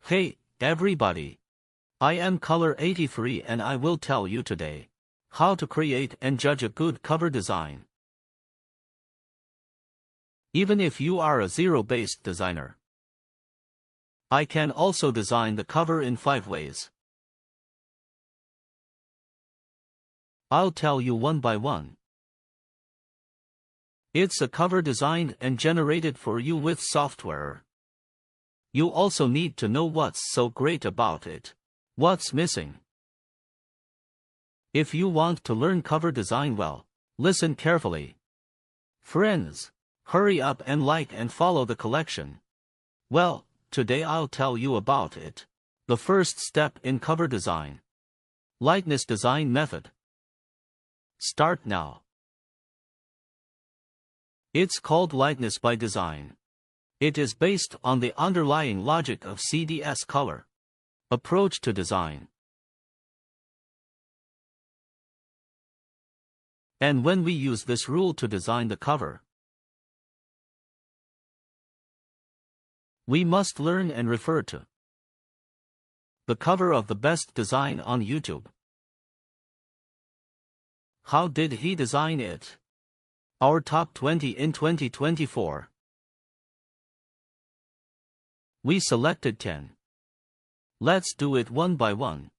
Hey, everybody. I am Color83 and I will tell you today how to create and judge a good cover design. Even if you are a zero-based designer, I can also design the cover in 5 ways. I'll tell you one by one. It's a cover designed and generated for you with software. You also need to know what's so great about it. What's missing? If you want to learn cover design well, listen carefully. Friends, hurry up and like and follow the collection. Well, today I'll tell you about it. The first step in cover design. Likeness design method. Start now. It's called likeness by design. It is based on the underlying logic of CDS color approach to design. And when we use this rule to design the cover, we must learn and refer to the cover of the best design on YouTube. How did he design it? Our top 20 in 2024. We selected 10. Let's do it one by one.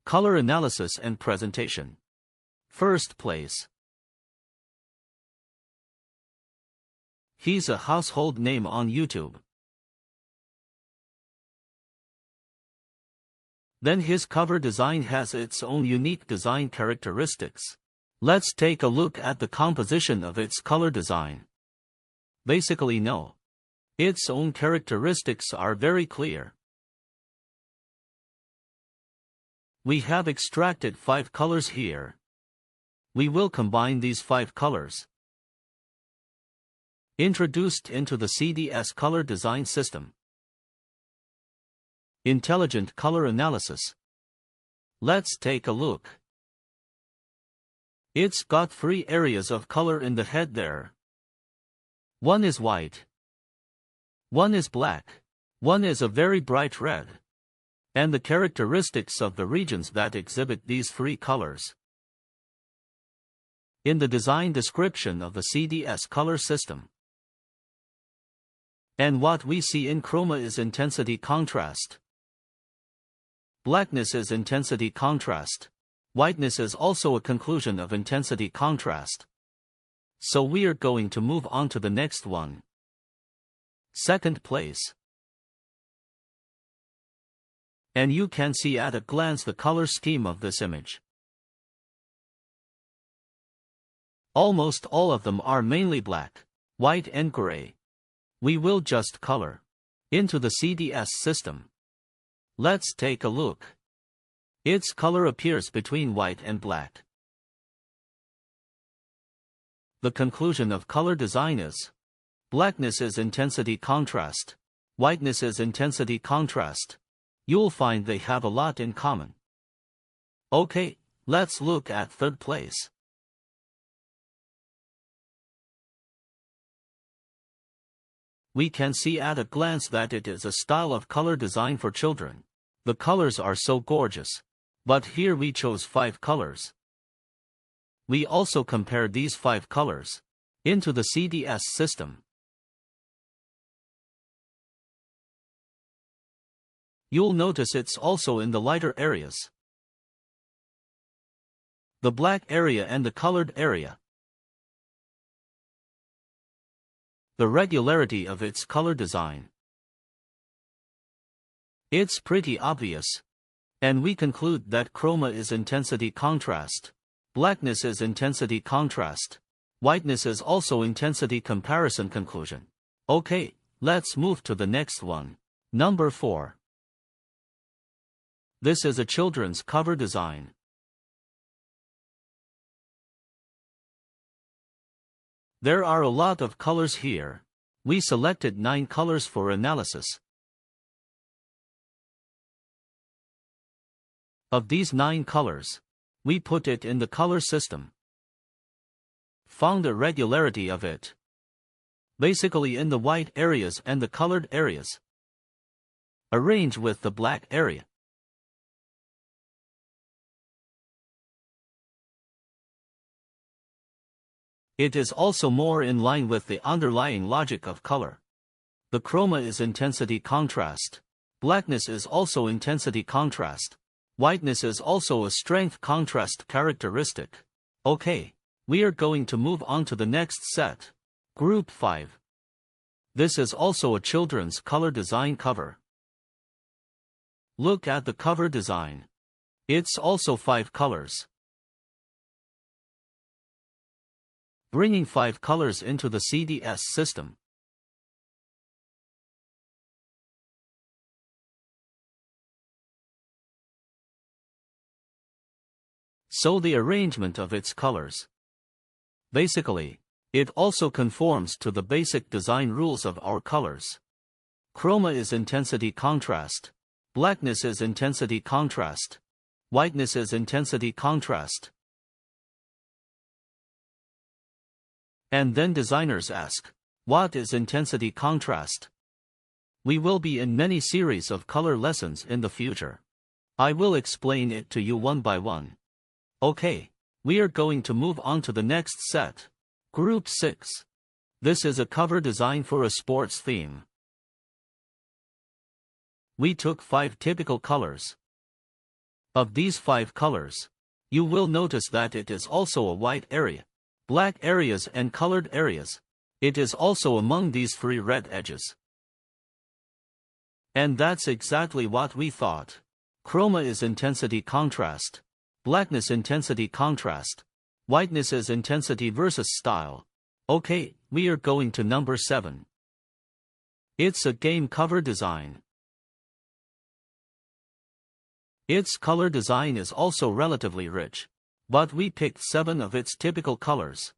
Color analysis and presentation. First place. He's a household name on YouTube. Then his cover design has its own unique design characteristics. Let's take a look at the composition of its color design. Basically no. Its own characteristics are very clear. We have extracted 5 colors here. We will combine these 5 colors introduced into the CDS color design system. Intelligent color analysis. Let's take a look. It's got 3 areas of color in the head there. One is white. One is black. One is a very bright red. And the characteristics of the regions that exhibit these 3 colors. In the design description of the CDS color system. And what we see in chroma is intensity contrast. Blackness is intensity contrast. Whiteness is also a conclusion of intensity contrast. So we are going to move on to the next one. Second place. And you can see at a glance the color scheme of this image. Almost all of them are mainly black, white and gray. We will just color into the CDS system. Let's take a look. Its color appears between white and black. The conclusion of color design is: blackness is intensity contrast. Whiteness is intensity contrast. You'll find they have a lot in common. Okay, let's look at third place. We can see at a glance that it is a style of color design for children. The colors are so gorgeous. But here we chose 5 colors. We also compared these 5 colors into the CDS system. You'll notice it's also in the lighter areas. The black area and the colored area. The regularity of its color design. It's pretty obvious. And we conclude that chroma is intensity contrast. Blackness is intensity contrast. Whiteness is also intensity comparison conclusion. Okay, let's move to the next one. Number 4. This is a children's cover design. There are a lot of colors here. We selected 9 colors for analysis. Of these 9 colors, we put it in the color system. Found a regularity of it. Basically in the white areas and the colored areas. Arrange with the black area. It is also more in line with the underlying logic of color. The chroma is intensity contrast. Blackness is also intensity contrast. Whiteness is also a strength contrast characteristic. Okay, we are going to move on to the next set. Group 5. This is also a children's color design cover. Look at the cover design. It's also 5 colors. Bringing 5 colors into the CDS system. So the arrangement of its colors. Basically, it also conforms to the basic design rules of our colors. Chroma is intensity contrast. Blackness is intensity contrast. Whiteness is intensity contrast. And then designers ask, what is intensity contrast? We will be in many series of color lessons in the future. I will explain it to you one by one. Okay, we are going to move on to the next set. Group 6. This is a cover design for a sports theme. We took 5 typical colors. Of these 5 colors, you will notice that it is also a white area, black areas and colored areas. It is also among these 3 red edges. And that's exactly what we thought. Chroma is intensity contrast. Blackness intensity contrast. Whiteness is intensity versus style. Okay, we are going to number 7. It's a game cover design. Its color design is also relatively rich, but we picked 7 of its typical colors.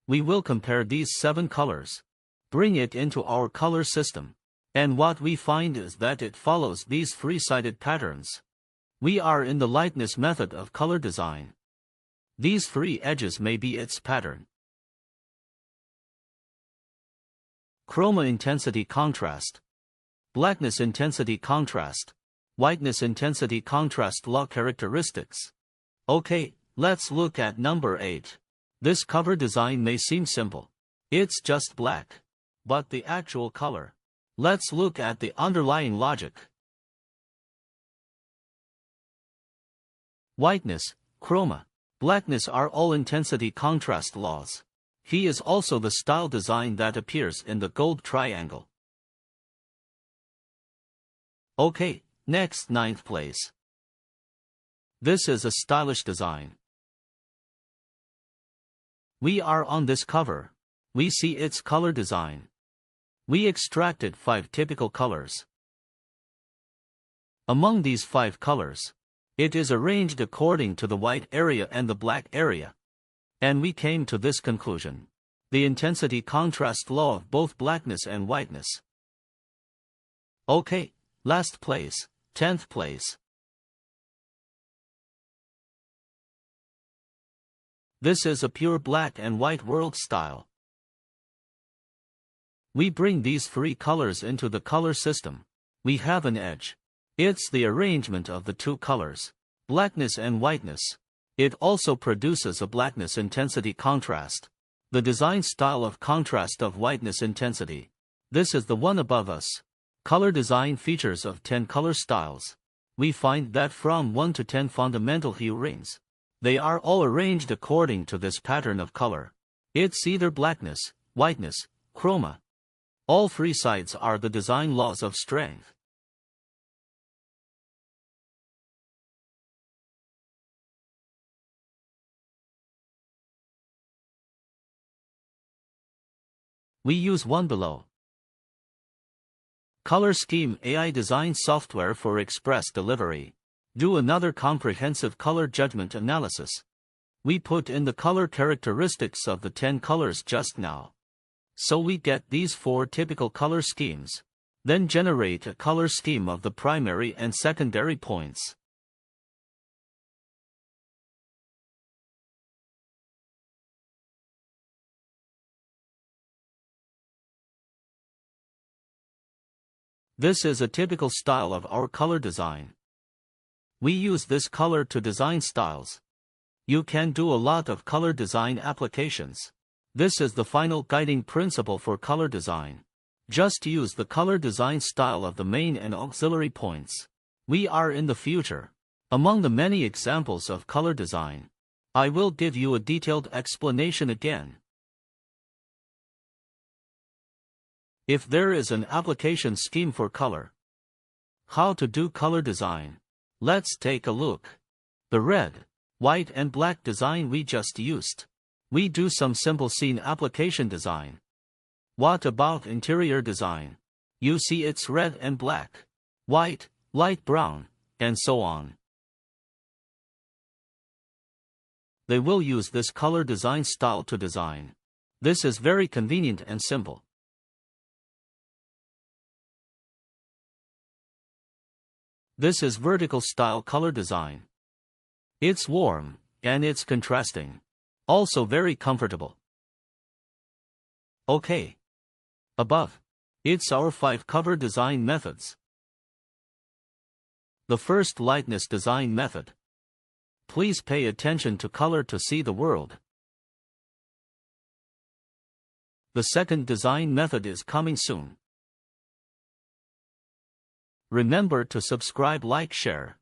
We will compare these 7 colors, bring it into our color system, and what we find is that it follows these 3-sided patterns. We are in the lightness method of color design. These 3 edges may be its pattern. Chroma intensity contrast. Blackness intensity contrast. Whiteness intensity contrast law characteristics. Okay, let's look at number 8. This cover design may seem simple. It's just black. But the actual color. Let's look at the underlying logic. Whiteness, chroma, blackness are all intensity contrast laws. He is also the style design that appears in the gold triangle. Okay, next 9th place. This is a stylish design. We are on this cover. We see its color design. We extracted 5 typical colors. Among these 5 colors, it is arranged according to the white area and the black area. And we came to this conclusion. The intensity contrast law of both blackness and whiteness. Okay, last place, 10th place. This is a pure black and white world style. We bring these 3 colors into the color system. We have an edge. It's the arrangement of the 2 colors, blackness and whiteness. It also produces a blackness intensity contrast. The design style of contrast of whiteness intensity. This is the one above us. Color design features of 10 color styles. We find that from 1 to 10 fundamental hue rings. They are all arranged according to this pattern of color. It's either blackness, whiteness, chroma. All 3 sides are the design laws of strength. We use one below. Color Scheme AI design software for express delivery. Do another comprehensive color judgment analysis. We put in the color characteristics of the 10 colors just now. So we get these 4 typical color schemes. Then generate a color scheme of the primary and secondary points. This is a typical style of our color design. We use this color to design styles. You can do a lot of color design applications. This is the final guiding principle for color design. Just use the color design style of the main and auxiliary points. We are in the future. Among the many examples of color design, I will give you a detailed explanation again. If there is an application scheme for color, how to do color design? Let's take a look. The red, white and black design we just used. We do some simple scene application design. What about interior design? You see it's red and black, white, light brown, and so on. They will use this color design style to design. This is very convenient and simple. This is vertical style color design. It's warm, and it's contrasting. Also very comfortable. Okay. Above, it's our 5 cover design methods. The first, lightness design method. Please pay attention to color to see the world. The second design method is coming soon. Remember to subscribe, like, share.